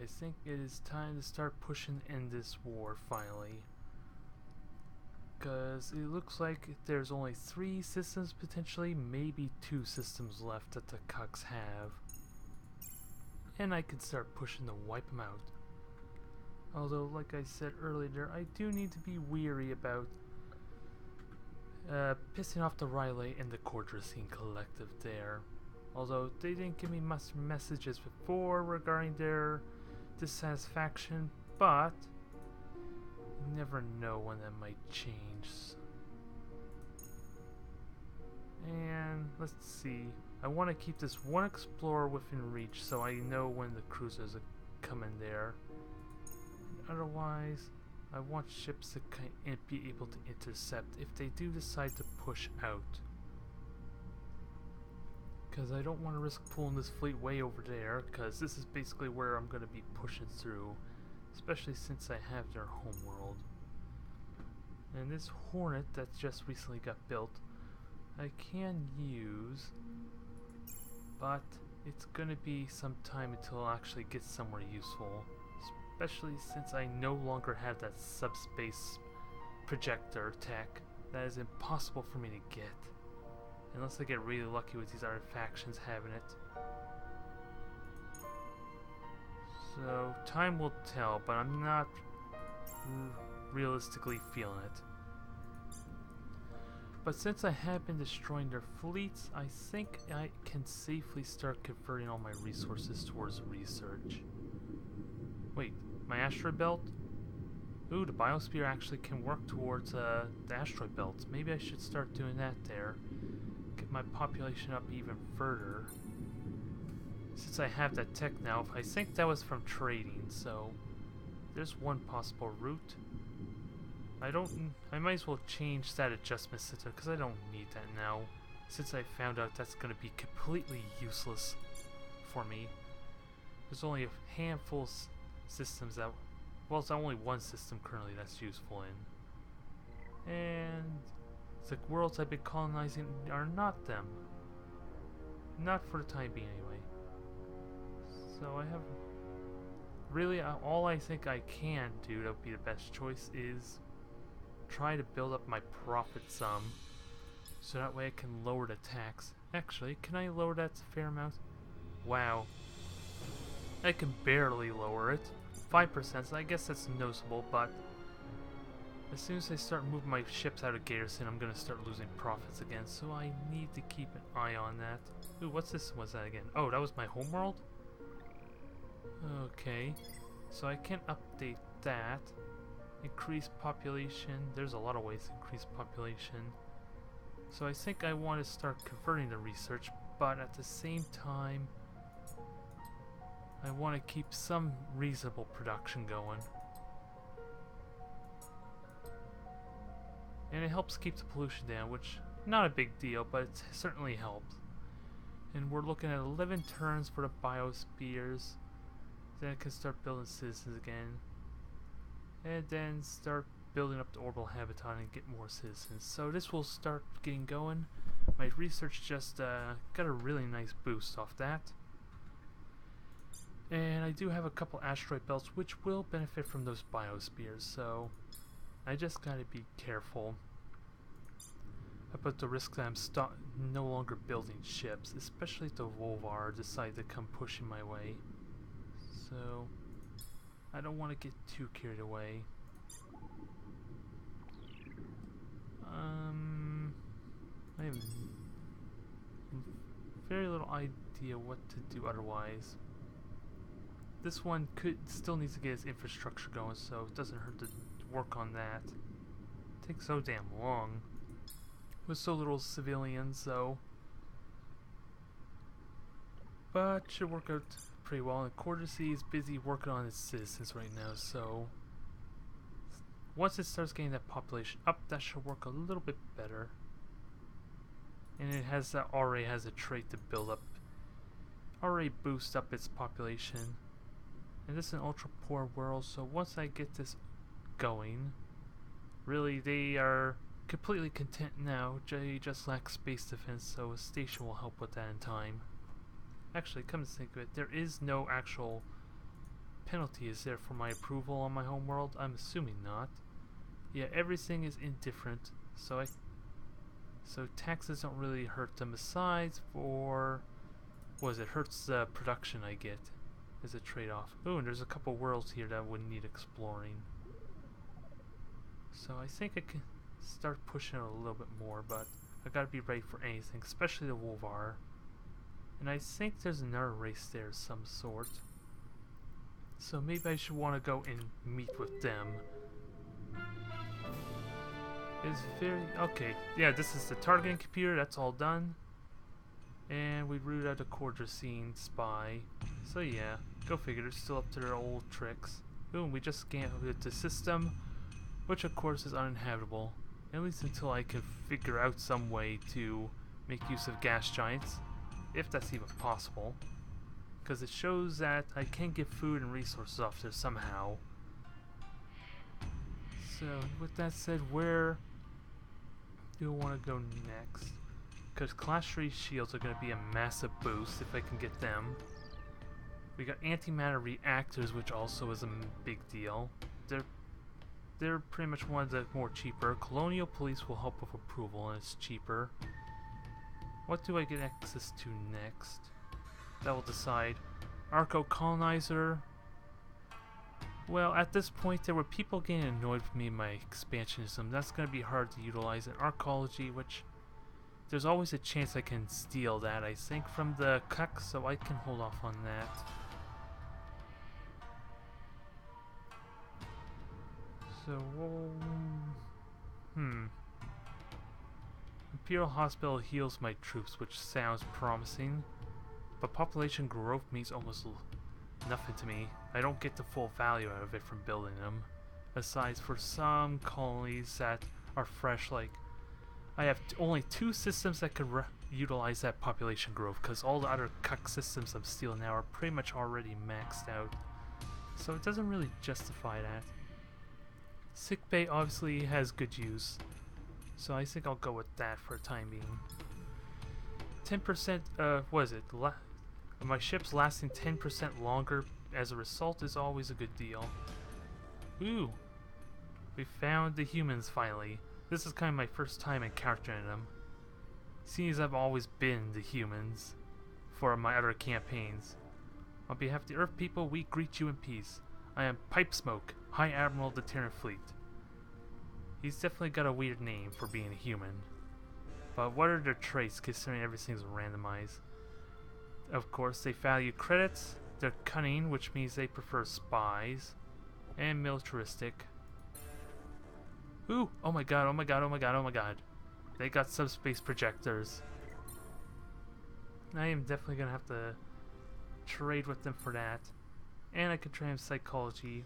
I think it is time to start pushing in this war finally. Because it looks like there's only 3 systems, potentially, maybe 2 systems left that the Chukks have. And I can start pushing to wipe them out. Although, like I said earlier, I do need to be weary about pissing off the Riley and the Cordracine Collective there. Although they didn't give me much messages before regarding their dissatisfaction, but you never know when that might change. And let's see. I want to keep this one explorer within reach so I know when the cruisers come in there. Otherwise, I want ships to be able to intercept if they do decide to push out. Because I don't want to risk pulling this fleet way over there, because this is basically where I'm going to be pushing through, especially since I have their homeworld. And this Hornet that just recently got built, I can use, but it's going to be some time until it actually gets somewhere useful, especially since I no longer have that subspace projector tech that is impossible for me to get. Unless I get really lucky with these other factions having it. So, time will tell, but I'm not realistically feeling it. But since I have been destroying their fleets, I think I can safely start converting all my resources towards research. Wait, my asteroid belt? Ooh, the biosphere actually can work towards the asteroid belt. Maybe I should start doing that there. Get my population up even further. Since I have that tech now, I think that was from trading, so there's one possible route. I might as well change that adjustment system because I don't need that now, since I found out that's going to be completely useless for me. There's only a handful of systems that, well, it's only one system currently that's useful in. And the worlds I've been colonizing are not them. Not for the time being, anyway. So I have... Really, all I think I can do that would be the best choice is try to build up my profit sum, so that way I can lower the tax. Actually, can I lower that a fair amount? Wow. I can barely lower it. 5%, so I guess that's noticeable, but as soon as I start moving my ships out of garrison, I'm going to start losing profits again, so I need to keep an eye on that. Ooh, what's this? What's that again? Oh, that was my homeworld? Okay, so I can update that. Increase population. There's a lot of ways to increase population. So I think I want to start converting the research, but at the same time, I want to keep some reasonable production going. And it helps keep the pollution down, which, not a big deal, but it certainly helps. And we're looking at 11 turns for the biospheres. Then I can start building citizens again. And then start building up the orbital habitat and get more citizens. So this will start getting going. My research just got a really nice boost off that. And I do have a couple asteroid belts which will benefit from those biospheres, so I just gotta be careful about the risk that I'm no longer building ships, especially if the Volvar decide to come pushing my way. So I don't want to get too carried away. I have very little idea what to do otherwise. This one still needs to get its infrastructure going, so it doesn't hurt to work on that. It takes so damn long with so little civilians, though. But should work out pretty well. And Cordracine is busy working on its citizens right now, so once it starts getting that population up, that should work a little bit better. And it has already has a trait to build up, already boost up its population. And this is an ultra poor world, so once I get this going, really they are completely content now. They just lack space defense, so a station will help with that in time. Actually, come to think of it, there is no actual penalty is there for my approval on my homeworld? I'm assuming not. Yeah, everything is indifferent, so taxes don't really hurt them. Besides, for it hurts the production I get as a trade-off. Ooh, and there's a couple worlds here that would need exploring. So I think I can start pushing it a little bit more, but I gotta be ready for anything, especially the Wolvar. And I think there's another race there of some sort. So maybe I should want to go and meet with them. It's very... okay, yeah, this is the targeting computer, that's all done. And we rooted out the Cordricine spy. So yeah, go figure, they're still up to their old tricks. Boom, we just scanned the system, which of course is uninhabitable. At least until I can figure out some way to make use of gas giants. If that's even possible. Because it shows that I can get food and resources off there somehow. So, with that said, where do I want to go next? Because Class 3 shields are going to be a massive boost if I can get them. We got antimatter reactors, which also is a big deal. They're pretty much one of the more cheaper. Colonial Police will help with approval, and it's cheaper. What do I get access to next? That will decide. Arco Colonizer. Well, at this point, there were people getting annoyed with me in my expansionism. That's going to be hard to utilize in Arcology, which there's always a chance I can steal that, I think, from the Chukk, so I can hold off on that. So, Imperial Hospital heals my troops, which sounds promising, but population growth means almost nothing to me. I don't get the full value out of it from building them. Aside for some colonies that are fresh, like I have only 2 systems that could utilize that population growth, because all the other Chukk systems I'm stealing now are pretty much already maxed out. So it doesn't really justify that. Sickbay obviously has good use, so I think I'll go with that for the time being. 10%, what is it? My ship's lasting 10% longer as a result is always a good deal. Ooh! We found the humans finally. This is kind of my first time encountering them. Seeing as I've always been the humans for my other campaigns. On behalf of the Earth people, we greet you in peace. I am Pipe Smoke, High Admiral of the Terran Fleet. He's definitely got a weird name for being a human. But what are their traits considering everything's randomized? Of course, they value credits, they're cunning, which means they prefer spies, and militaristic. Ooh! Oh my god, oh my god, oh my god, oh my god. They got subspace projectors. I am definitely gonna have to trade with them for that. And I can trade in psychology,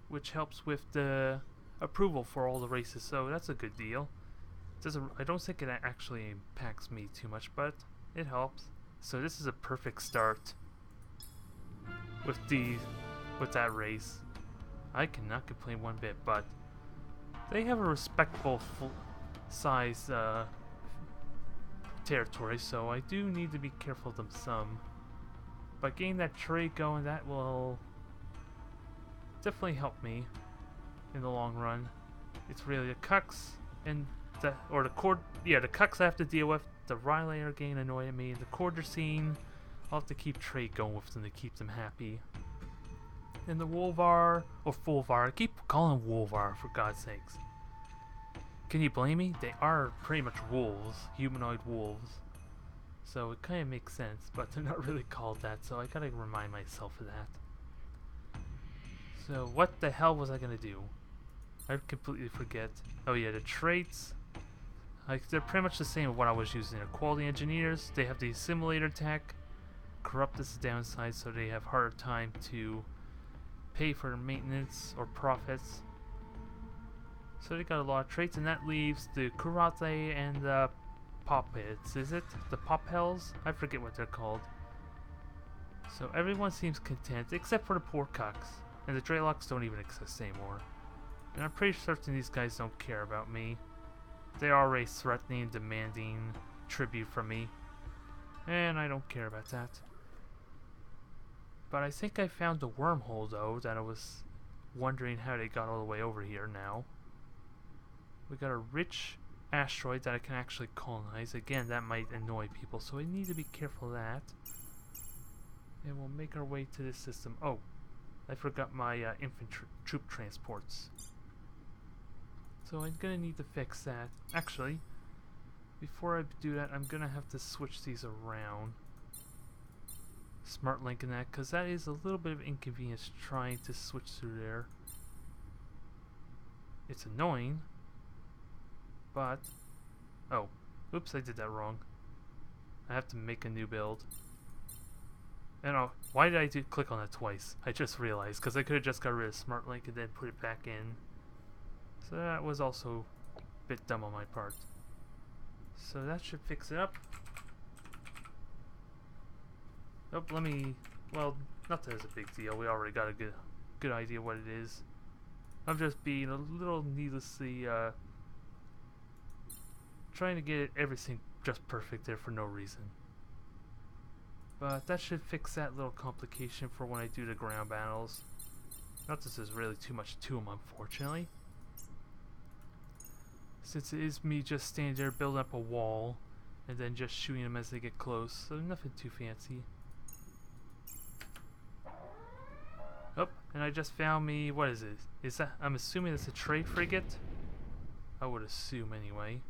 which helps with the approval for all the races, so that's a good deal. I don't think it actually impacts me too much, but it helps. So this is a perfect start with that race. I cannot complain one bit, but they have a respectable size territory, so I do need to be careful of them some. But getting that trade going, that will definitely help me in the long run. It's really the Chukks and the Chukks I have to deal with. The Riley are getting annoyed at me. The Cordricine, I'll have to keep trade going with them to keep them happy. And the Wolvar, or Fulvar, I keep calling them Wolvar for God's sakes. Can you blame me? They are pretty much wolves, humanoid wolves. So it kind of makes sense, but they're not really called that, so I gotta remind myself of that. So what the hell was I gonna do? I completely forget. Oh yeah, the traits. Like, they're pretty much the same as what I was using. They're quality engineers, they have the assimilator tech. Corrupt is the downside, so they have harder time to pay for maintenance or profits. So they got a lot of traits, and that leaves the Kurate and the Poppets. Is it? The Pophels? I forget what they're called. So everyone seems content, except for the poor Chukks. And the Draylocks don't even exist anymore. And I'm pretty certain these guys don't care about me. They are already threatening and demanding tribute from me. And I don't care about that. But I think I found the wormhole, though, that I was wondering how they got all the way over here now. We got a rich asteroid that I can actually colonize. Again, that might annoy people, so I need to be careful of that. And we'll make our way to this system. Oh, I forgot my infantry troop transports. So I'm gonna need to fix that. Actually, before I do that, I'm gonna have to switch these around. Smart link in that, because that is a little bit of inconvenience trying to switch through there. It's annoying, but oh, oops, I did that wrong. I have to make a new build. And oh, why did I click on that twice? I just realized, because I could have just got rid of smart link and then put it back in. So that was also a bit dumb on my part. So that should fix it up. Oh, let me, well, not that it's a big deal. We already got a good idea what it is. I'm just being a little needlessly trying to get everything just perfect there for no reason. But that should fix that little complication for when I do the ground battles. Not that there's really too much to them, unfortunately. Since it is me just standing there building up a wall and then just shooting them as they get close, so nothing too fancy. Oh, and I just found me, what is it? Is that, I'm assuming it's a trade frigate? I would assume anyway.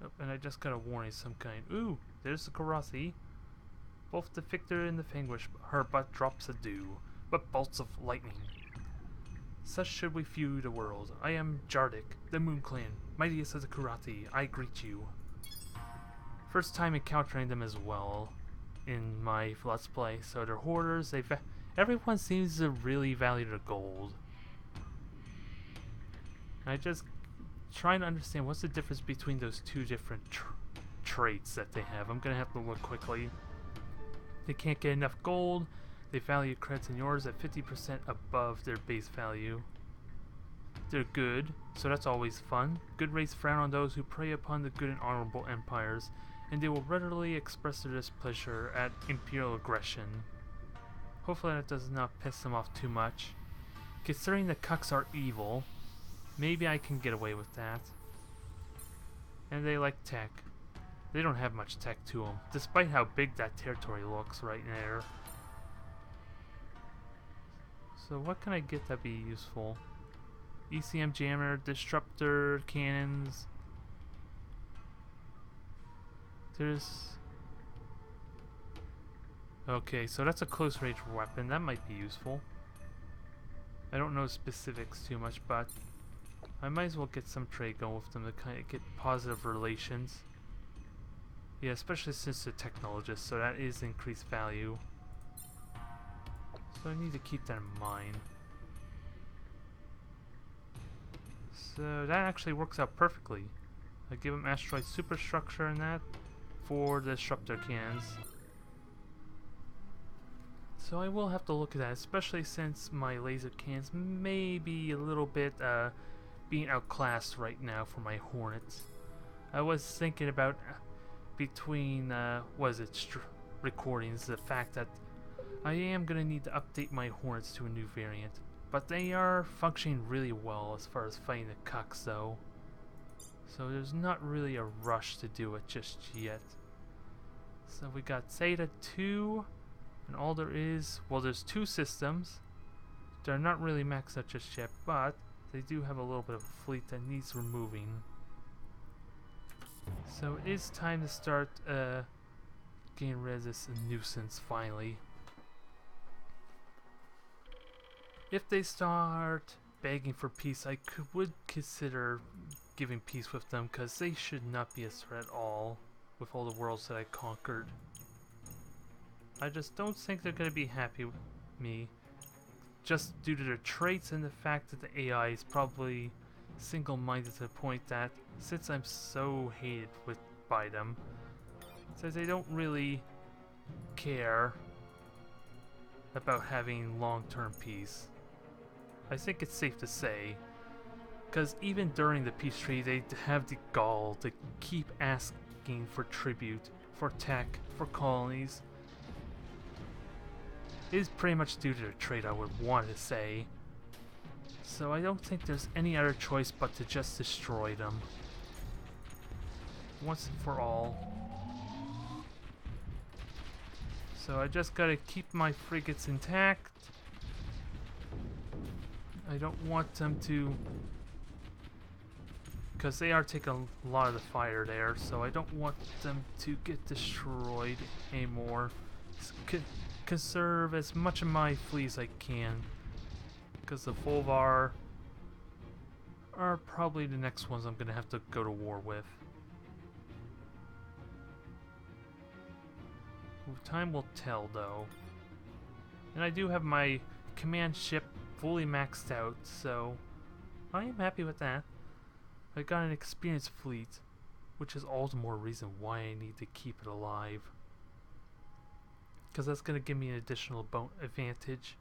Oh, and I just got a warning of some kind. Ooh, there's the Karathi. Both the victor and the vanquish, her butt drops a dew, but bolts of lightning. Such should we view the world. I am Jardik, the Moon Clan, mightiest of the Karathi. I greet you. First time encountering them as well in my Let's Play. So they're hoarders. Everyone seems to really value the gold. I just trying to understand what's the difference between those two different traits that they have. I'm gonna have to look quickly. They can't get enough gold. They value credits and yours at 50% above their base value. They're good, so that's always fun. Good race frown on those who prey upon the good and honorable empires, and they will readily express their displeasure at imperial aggression. Hopefully that does not piss them off too much. Considering the Chukks are evil, maybe I can get away with that. And they like tech. They don't have much tech to them, despite how big that territory looks right there. So what can I get that'd be useful? ECM jammer, disruptor, cannons. There's... Okay, so that's a close range weapon. That might be useful. I don't know specifics too much, but I might as well get some trade going with them to kind of get positive relations. Yeah, especially since they're technologists, so that is increased value. So I need to keep that in mind. So that actually works out perfectly. I give them asteroid superstructure and that for the disruptor cannons. So I will have to look at that, especially since my laser cannons may be a little bit being outclassed right now for my Hornets. I was thinking about between recordings, the fact that I am going to need to update my Hornets to a new variant, but they are functioning really well as far as fighting the Chukks though. So there's not really a rush to do it just yet. So we got Zeta 2, and all there is, well, there's two systems. They're not really maxed out just yet, but they do have a little bit of a fleet that needs removing. So it is time to start getting rid of this nuisance finally. If they start begging for peace, I would consider giving peace with them, because they should not be a threat at all with all the worlds that I conquered. I just don't think they're going to be happy with me, just due to their traits and the fact that the AI is probably single-minded to the point that, since I'm so hated by them, says they don't really care about having long-term peace. I think it's safe to say, because even during the peace treaty, they have the gall to keep asking for tribute, for tech, for colonies. is pretty much due to their trait, I would want to say. So I don't think there's any other choice but to just destroy them. Once and for all. So I just gotta keep my frigates intact. I don't want them to... because they are taking a lot of the fire there, so I don't want them to get destroyed anymore. Conserve as much of my fleet as I can, because the Volvar are probably the next ones I'm gonna have to go to war with. Time will tell, though. And I do have my command ship fully maxed out, so I am happy with that. I got an experienced fleet, which is all the more reason why I need to keep it alive. Because that's going to give me an additional advantage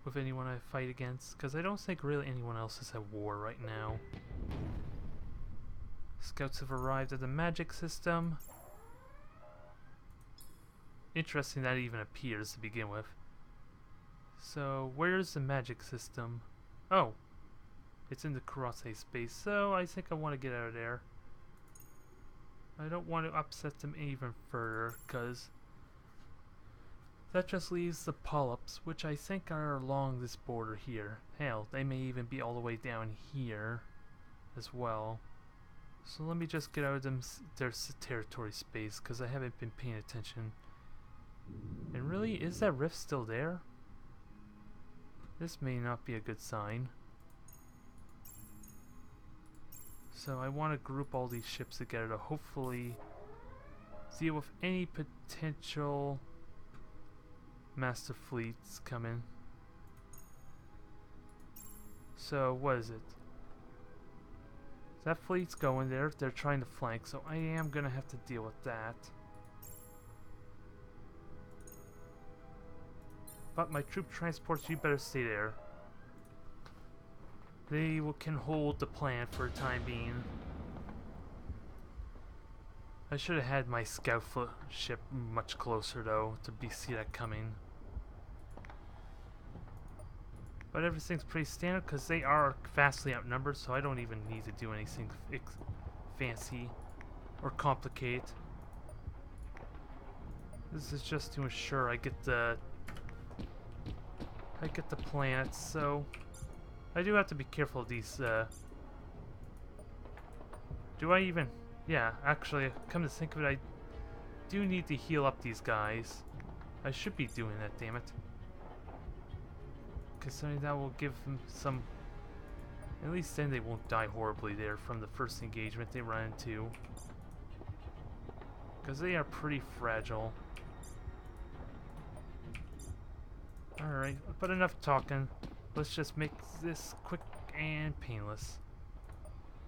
with anyone I fight against. Because I don't think really anyone else is at war right now. Scouts have arrived at the magic system. Interesting that it even appears to begin with. So, where's the magic system? Oh! It's in the Karate space, so I think I want to get out of there. I don't want to upset them even further, because that just leaves the polyps, which I think are along this border here. Hell, they may even be all the way down here as well. So let me just get out of their territory space, because I haven't been paying attention. And really, is that rift still there? This may not be a good sign. So I want to group all these ships together to hopefully deal with any potential master fleets coming. So what is it? That fleet's going there. They're trying to flank, so I am going to have to deal with that. But my troop transports, you better stay there. They can hold the plant for the time being. I should have had my scout ship much closer though to see that coming. But everything's pretty standard because they are vastly outnumbered, so I don't even need to do anything fancy or complicated. This is just to ensure I get the planets, so I do have to be careful of these, do I even... yeah, actually, come to think of it, I do need to heal up these guys. I should be doing that, damn it. Considering that will give them some... at least then they won't die horribly there from the first engagement they run into. Because they are pretty fragile. Alright, but enough talking. Let's just make this quick and painless.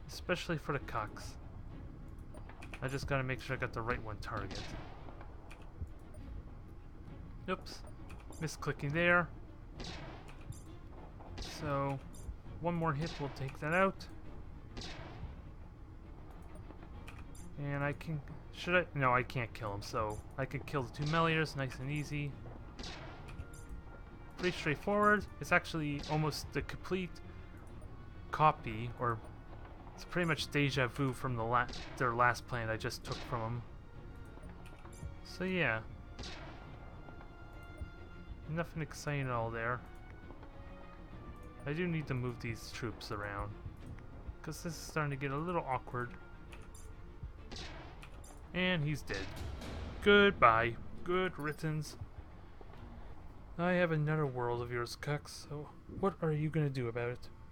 Especially for the cocks. I just gotta make sure I got the right one target. Oops. Misclicking there. So, one more hit will take that out. And I can... should I? No, I can't kill him, so I can kill the two Meliors nice and easy. Pretty straightforward. It's actually almost the complete copy, or it's pretty much deja vu from their last planet I just took from them. So yeah, nothing exciting at all there. I do need to move these troops around because this is starting to get a little awkward. And he's dead. Goodbye. Good riddance. I have another world of yours, Cucks, so what are you gonna do about it?